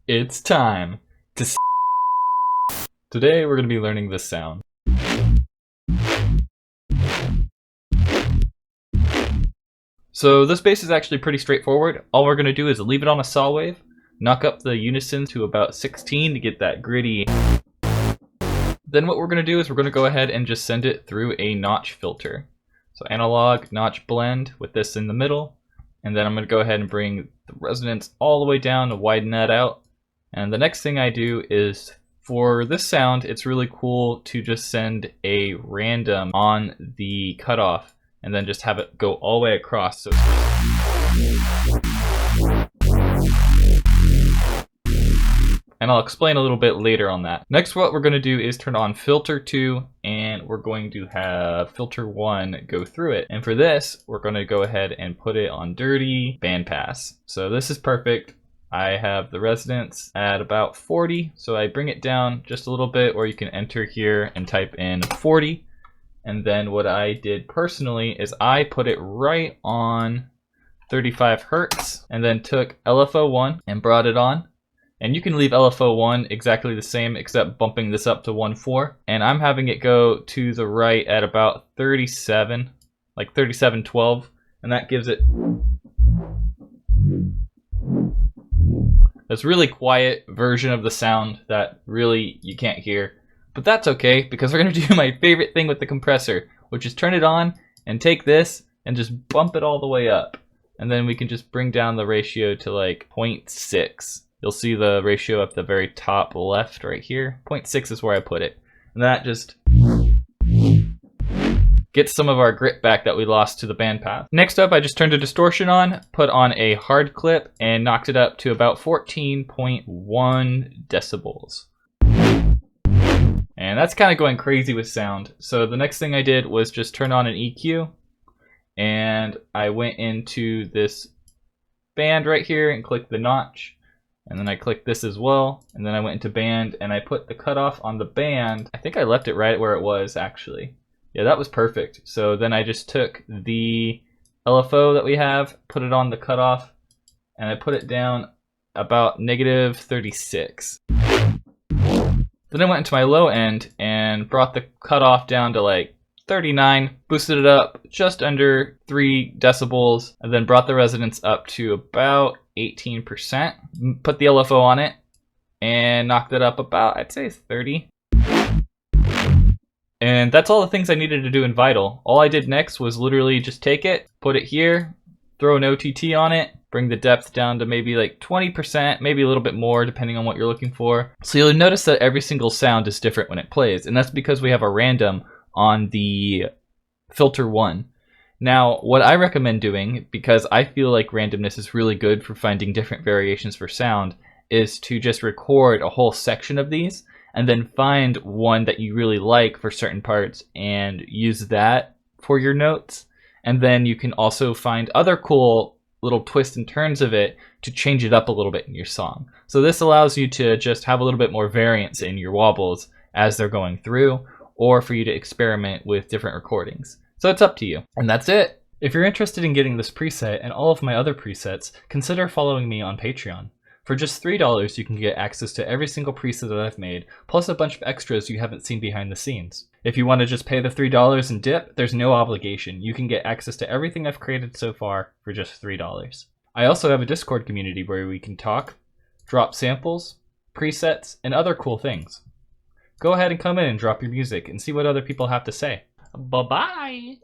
It's time to Today we're going to be learning this sound. So this bass is actually pretty straightforward. All we're going to do is leave it on a saw wave, knock up the unison to about 16 to get that gritty. Then what we're going to do is we're going to go ahead and just send it through a notch filter. So analog notch blend with this in the middle. And then I'm going to go ahead and bring the resonance all the way down to widen that out. And the next thing I do is, for this sound, it's really cool to just send a random on the cutoff and then just have it go all the way across. So and I'll explain a little bit later on that. Next, what we're going to do is turn on filter 2, and we're going to have filter 1 go through it. And for this, we're going to go ahead and put it on dirty bandpass. So this is perfect. I have the resonance at about 40, so I bring it down just a little bit, or you can enter here and type in 40. And then what I did personally is I put it right on 35 hertz, and then took LFO1 and brought it on. And you can leave LFO1 exactly the same, except bumping this up to 1.4. And I'm having it go to the right at about 37, like 37.12, and that gives it this really quiet version of the sound that really you can't hear. But that's okay, because we're gonna do my favorite thing with the compressor, which is turn it on and take this and just bump it all the way up. And then we can just bring down the ratio to like 0.6. You'll see the ratio at the very top left right here. 0.6 is where I put it. And that just gets some of our grit back that we lost to the bandpass. Next up, I just turned a distortion on, put on a hard clip, and knocked it up to about 14.1 decibels. And that's kind of going crazy with sound. So the next thing I did was just turn on an EQ, and I went into this band right here and clicked the notch. And then I clicked this as well, and then I went into band and I put the cutoff on the band. I think I left it right where it was actually. Yeah, that was perfect. So then I just took the LFO that we have, put it on the cutoff, and I put it down about negative 36. Then I went into my low end and brought the cutoff down to like 39, boosted it up just under 3 decibels, and then brought the resonance up to about 18%. Put the LFO on it and knocked it up about, I'd say, 30. And that's all the things I needed to do in Vital. All I did next was literally just take it, put it here, throw an OTT on it, bring the depth down to maybe like 20%, maybe a little bit more depending on what you're looking for. So you'll notice that every single sound is different when it plays, and that's because we have a random on the filter 1. Now, what I recommend doing, because I feel like randomness is really good for finding different variations for sound, is to just record a whole section of these and then find one that you really like for certain parts and use that for your notes. And then you can also find other cool little twists and turns of it to change it up a little bit in your song. So this allows you to just have a little bit more variance in your wobbles as they're going through, or for you to experiment with different recordings. So it's up to you. And that's it. If you're interested in getting this preset and all of my other presets, consider following me on Patreon. For just $3, you can get access to every single preset that I've made, plus a bunch of extras you haven't seen behind the scenes. If you want to just pay the $3 and dip, there's no obligation. You can get access to everything I've created so far for just $3. I also have a Discord community where we can talk, drop samples, presets, and other cool things. Go ahead and come in and drop your music and see what other people have to say. Bye-bye!